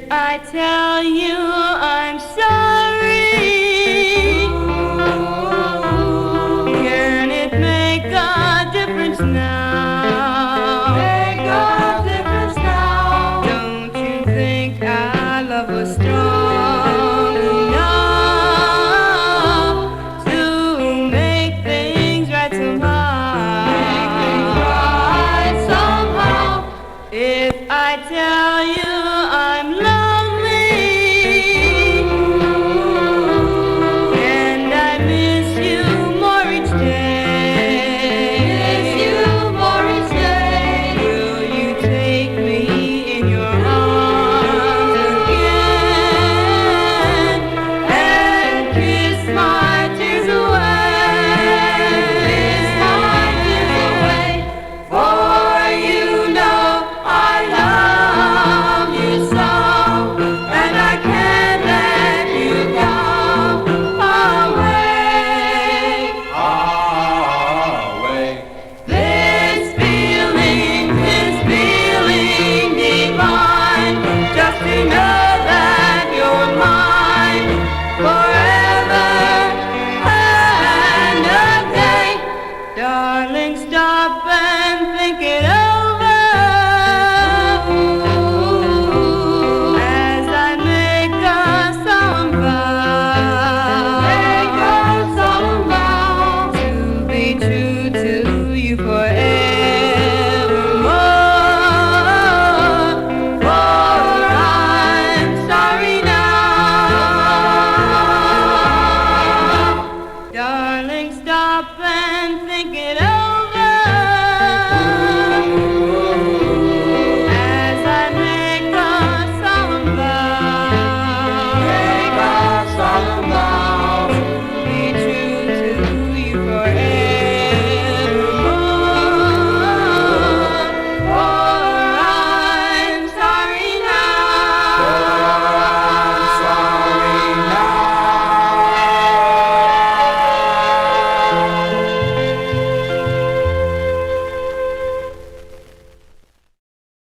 I tell you I'm sorry, can it make a difference now? Make a difference now. Don't you think our love was strong enough to make things right somehow? Make things right somehow. If I tell you